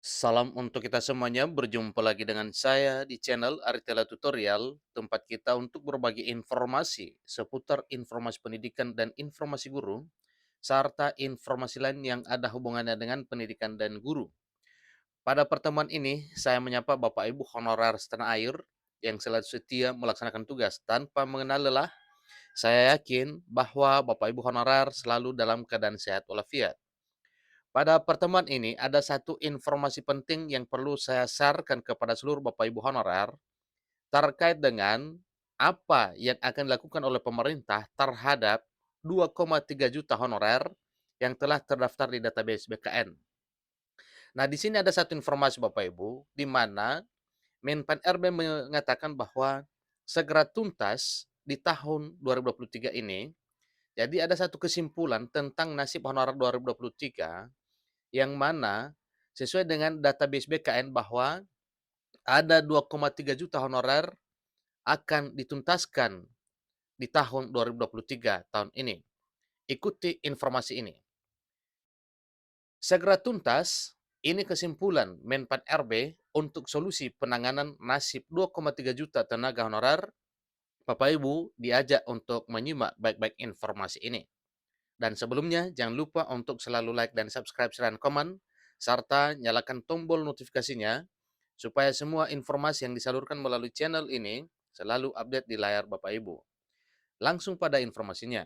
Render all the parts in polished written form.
Salam untuk kita semuanya, berjumpa lagi dengan saya di channel Aritela Tutorial, tempat kita untuk berbagi informasi seputar informasi pendidikan dan informasi guru, serta informasi lain yang ada hubungannya dengan pendidikan dan guru. Pada pertemuan ini, saya menyapa Bapak Ibu honorer setanah air yang selalu setia melaksanakan tugas tanpa mengenal lelah. Saya yakin bahwa Bapak Ibu honorer selalu dalam keadaan sehat walafiat. Pada pertemuan ini, ada satu informasi penting yang perlu saya sharekan kepada seluruh Bapak Ibu honorer terkait dengan apa yang akan dilakukan oleh pemerintah terhadap 2,3 juta honorer yang telah terdaftar di database BKN. Nah, di sini ada satu informasi Bapak Ibu, di mana Menpan RB mengatakan bahwa segera tuntas di tahun 2023 ini. Jadi ada satu kesimpulan tentang nasib honorer 2023 yang mana sesuai dengan database BKN bahwa ada 2,3 juta honorer akan dituntaskan di tahun 2023 tahun ini. Ikuti informasi ini. Segera tuntas, ini kesimpulan Menpan RB untuk solusi penanganan nasib 2,3 juta tenaga honorer. Bapak Ibu diajak untuk menyimak baik-baik informasi ini. Dan sebelumnya, jangan lupa untuk selalu like dan subscribe dan komen, serta nyalakan tombol notifikasinya, supaya semua informasi yang disalurkan melalui channel ini selalu update di layar Bapak Ibu. Langsung pada informasinya.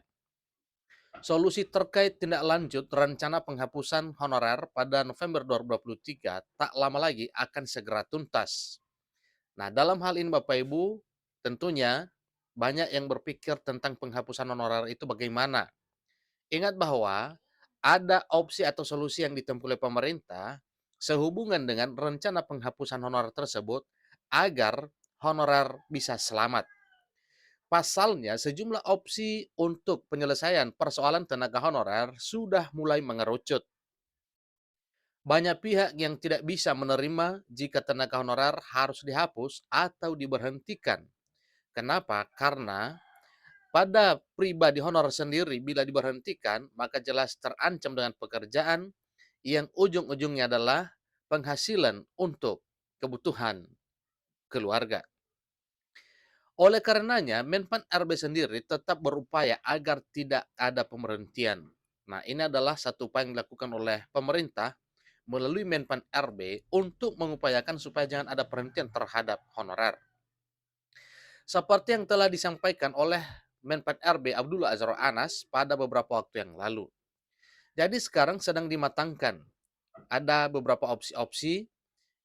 Solusi terkait tindak lanjut rencana penghapusan honorer pada November 2023 tak lama lagi akan segera tuntas. Nah, dalam hal ini Bapak Ibu, tentunya banyak yang berpikir tentang penghapusan honorer itu bagaimana. Ingat bahwa ada opsi atau solusi yang ditempuh oleh pemerintah sehubungan dengan rencana penghapusan honorer tersebut agar honorer bisa selamat. Pasalnya, sejumlah opsi untuk penyelesaian persoalan tenaga honorer sudah mulai mengerucut. Banyak pihak yang tidak bisa menerima jika tenaga honorer harus dihapus atau diberhentikan. Kenapa? Karena pada pribadi honor sendiri bila diberhentikan, maka jelas terancam dengan pekerjaan yang ujung-ujungnya adalah penghasilan untuk kebutuhan keluarga. Oleh karenanya, Menpan RB sendiri tetap berupaya agar tidak ada pemberhentian. Nah, ini adalah satu upaya yang dilakukan oleh pemerintah melalui Menpan RB untuk mengupayakan supaya jangan ada perhentian terhadap honorer. Seperti yang telah disampaikan oleh Menpan RB Abdullah Azhar Anas pada beberapa waktu yang lalu. Jadi sekarang sedang dimatangkan. Ada beberapa opsi-opsi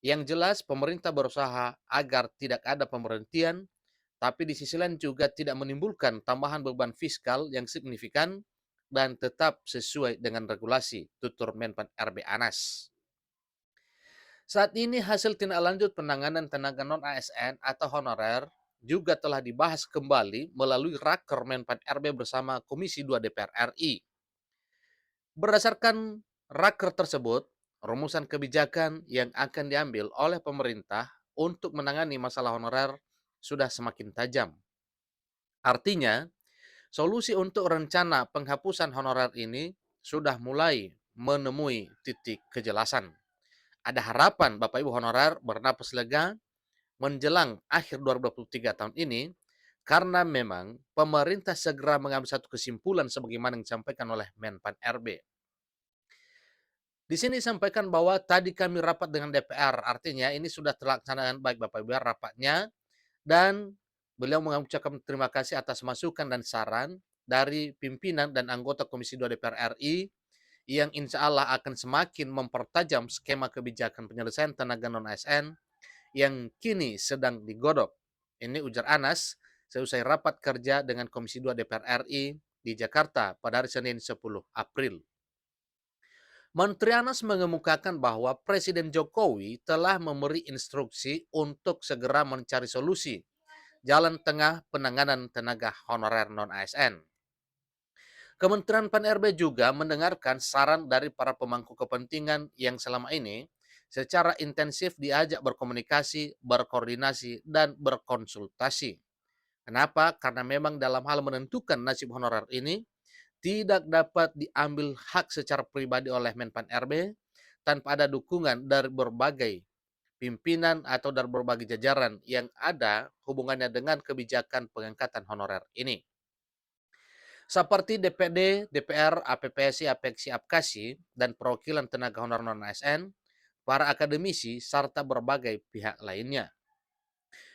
yang jelas pemerintah berusaha agar tidak ada pemberhentian, tapi di sisi lain juga tidak menimbulkan tambahan beban fiskal yang signifikan dan tetap sesuai dengan regulasi, tutur Menpan RB Anas. Saat ini hasil tindak lanjut penanganan tenaga non-ASN atau honorer juga telah dibahas kembali melalui Raker Menpan RB bersama Komisi 2 DPR RI. Berdasarkan Raker tersebut, rumusan kebijakan yang akan diambil oleh pemerintah untuk menangani masalah honorer sudah semakin tajam. Artinya, solusi untuk rencana penghapusan honorer ini sudah mulai menemui titik kejelasan. Ada harapan Bapak Ibu honorer bernapas lega menjelang akhir 2023 tahun ini karena memang pemerintah segera mengambil satu kesimpulan sebagaimana yang disampaikan oleh Menpan RB. Di sini disampaikan bahwa tadi kami rapat dengan DPR, artinya ini sudah terlaksana dengan baik Bapak Ibu rapatnya, dan beliau mengucapkan terima kasih atas masukan dan saran dari pimpinan dan anggota Komisi 2 DPR RI yang insya Allah akan semakin mempertajam skema kebijakan penyelesaian tenaga non-ASN yang kini sedang digodok. Ini ujar Anas seusai rapat kerja dengan Komisi 2 DPR RI di Jakarta pada hari Senin 10 April. Menteri Anas mengemukakan bahwa Presiden Jokowi telah memberi instruksi untuk segera mencari solusi jalan tengah penanganan tenaga honorer non-ASN. Kementerian Pan-RB juga mendengarkan saran dari para pemangku kepentingan yang selama ini secara intensif diajak berkomunikasi, berkoordinasi, dan berkonsultasi. Kenapa? Karena memang dalam hal menentukan nasib honorer ini, tidak dapat diambil hak secara pribadi oleh Menpan RB, tanpa ada dukungan dari berbagai pimpinan atau dari berbagai jajaran yang ada hubungannya dengan kebijakan pengangkatan honorer ini. Seperti DPD, DPR, APPSI, APEKSI, APKASI, dan perwakilan tenaga honorer non-ASN, para akademisi, serta berbagai pihak lainnya.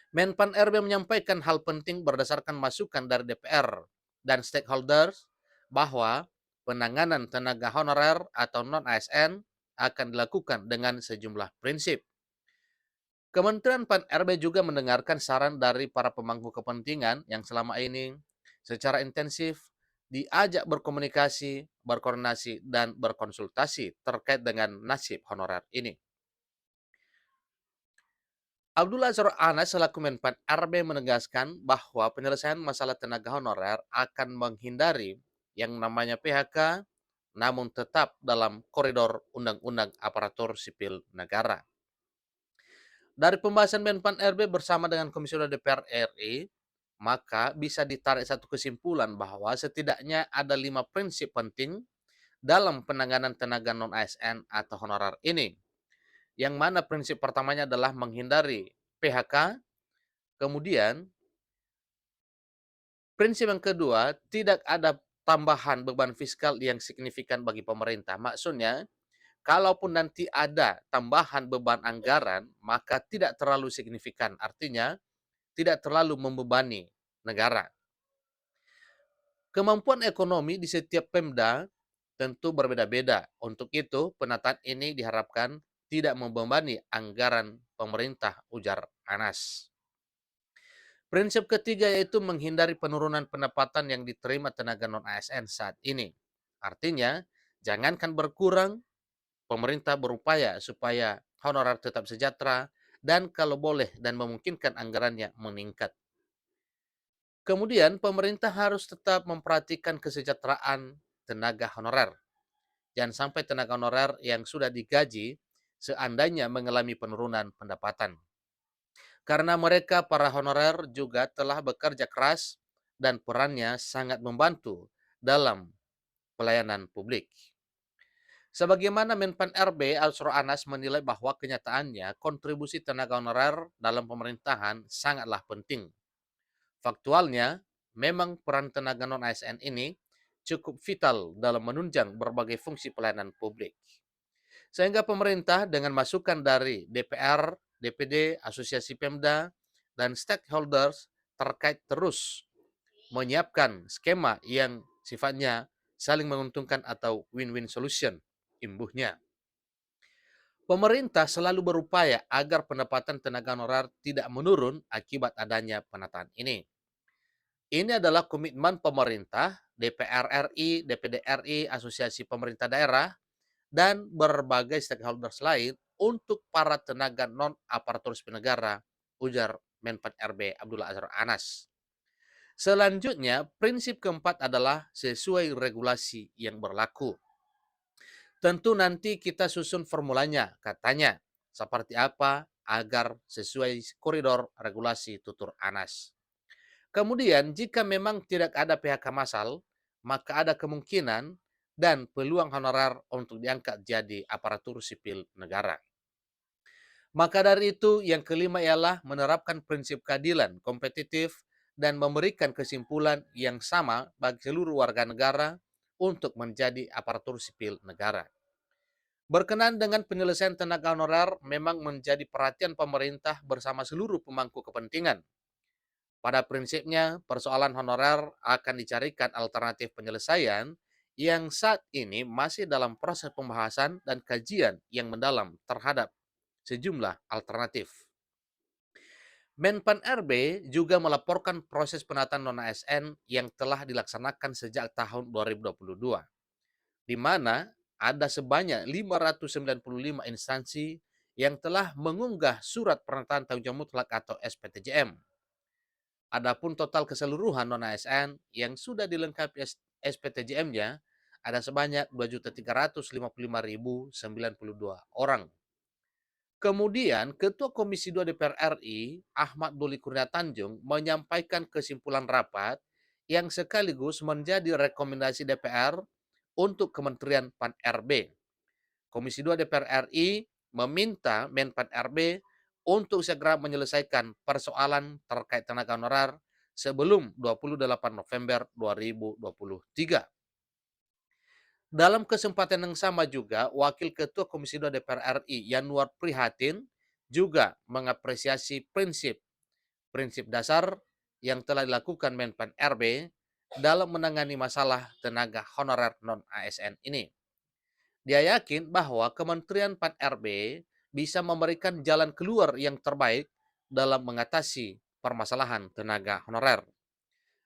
Menpan RB menyampaikan hal penting berdasarkan masukan dari DPR dan stakeholders bahwa penanganan tenaga honorer atau non-ASN akan dilakukan dengan sejumlah prinsip. Kementerian Pan RB juga mendengarkan saran dari para pemangku kepentingan yang selama ini secara intensif diajak berkomunikasi, berkoordinasi, dan berkonsultasi terkait dengan nasib honorer ini. Abdullah Azhar Anas selaku Menpan RB menegaskan bahwa penyelesaian masalah tenaga honorer akan menghindari yang namanya PHK, namun tetap dalam koridor Undang-Undang Aparatur Sipil Negara. Dari pembahasan Menpan RB bersama dengan Komisioner DPR RI, maka bisa ditarik satu kesimpulan bahwa setidaknya ada 5 prinsip penting dalam penanganan tenaga non-ASN atau honorer ini. Yang mana prinsip pertamanya adalah menghindari PHK, kemudian prinsip yang kedua, tidak ada tambahan beban fiskal yang signifikan bagi pemerintah. Maksudnya, kalaupun nanti ada tambahan beban anggaran, maka tidak terlalu signifikan. Artinya, tidak terlalu membebani negara. Kemampuan ekonomi di setiap Pemda tentu berbeda-beda. Untuk itu, penataan ini diharapkan tidak membebani anggaran pemerintah, ujar Anas. Prinsip ketiga yaitu menghindari penurunan pendapatan yang diterima tenaga non-ASN saat ini. Artinya, jangankan berkurang, pemerintah berupaya supaya honorer tetap sejahtera dan kalau boleh dan memungkinkan anggarannya meningkat. Kemudian, pemerintah harus tetap memperhatikan kesejahteraan tenaga honorer. Jangan sampai tenaga honorer yang sudah digaji seandainya mengalami penurunan pendapatan. Karena mereka, para honorer, juga telah bekerja keras dan perannya sangat membantu dalam pelayanan publik. Sebagaimana Menpan RB Alsro Anas menilai bahwa kenyataannya kontribusi tenaga honorer dalam pemerintahan sangatlah penting. Faktualnya, memang peran tenaga non-ASN ini cukup vital dalam menunjang berbagai fungsi pelayanan publik. Sehingga pemerintah dengan masukan dari DPR, DPD, Asosiasi Pemda, dan stakeholders terkait terus menyiapkan skema yang sifatnya saling menguntungkan atau win-win solution imbuhnya. Pemerintah selalu berupaya agar pendapatan tenaga honorer tidak menurun akibat adanya penataan ini. Ini adalah komitmen pemerintah, DPR RI, DPD RI, Asosiasi Pemerintah Daerah, dan berbagai stakeholders lain untuk para tenaga non-aparatur sipil negara, ujar Menpan RB Abdullah Azhar Anas. Selanjutnya, prinsip keempat adalah sesuai regulasi yang berlaku. Tentu nanti kita susun formulanya, katanya, seperti apa agar sesuai koridor regulasi, tutur Anas. Kemudian, jika memang tidak ada PHK massal, maka ada kemungkinan dan peluang honorer untuk diangkat jadi aparatur sipil negara. Maka dari itu, yang kelima ialah menerapkan prinsip keadilan, kompetitif, dan memberikan kesimpulan yang sama bagi seluruh warga negara untuk menjadi aparatur sipil negara. Berkenaan dengan penyelesaian tenaga honorer memang menjadi perhatian pemerintah bersama seluruh pemangku kepentingan. Pada prinsipnya, persoalan honorer akan dicarikan alternatif penyelesaian yang saat ini masih dalam proses pembahasan dan kajian yang mendalam terhadap sejumlah alternatif. Menpan RB juga melaporkan proses penataan non-ASN yang telah dilaksanakan sejak tahun 2022, di mana ada sebanyak 595 instansi yang telah mengunggah surat pernyataan tanggung jawab mutlak atau SPTJM. Adapun total keseluruhan non-ASN yang sudah dilengkapi SPTJM-nya ada sebanyak 2.355.092 orang. Kemudian, Ketua Komisi 2 DPR RI, Ahmad Doli Kurnia Tanjung, menyampaikan kesimpulan rapat yang sekaligus menjadi rekomendasi DPR untuk Kementerian Pan RB. Komisi 2 DPR RI meminta Menpan RB untuk segera menyelesaikan persoalan terkait tenaga honorer sebelum 28 November 2023. Dalam kesempatan yang sama juga, Wakil Ketua Komisi 2 DPR RI Yanuar Prihatin juga mengapresiasi prinsip dasar yang telah dilakukan Menpan RB dalam menangani masalah tenaga honorer non-ASN ini. Dia yakin bahwa Kementerian Pan RB bisa memberikan jalan keluar yang terbaik dalam mengatasi permasalahan tenaga honorer.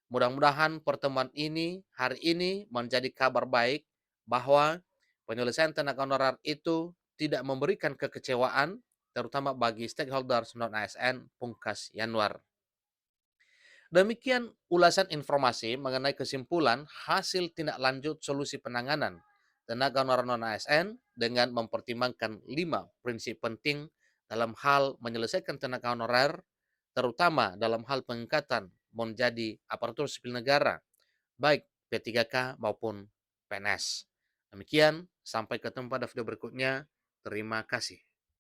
Mudah-mudahan pertemuan ini hari ini menjadi kabar baik bahwa penyelesaian tenaga honorer itu tidak memberikan kekecewaan, terutama bagi stakeholders non-ASN pungkas Januar. Demikian ulasan informasi mengenai kesimpulan hasil tindak lanjut solusi penanganan tenaga honorer non-ASN dengan mempertimbangkan 5 prinsip penting dalam hal menyelesaikan tenaga honorer, terutama dalam hal pengangkatan menjadi aparatur sipil negara, baik P3K maupun PNS. Demikian, sampai ketemu pada video berikutnya. Terima kasih.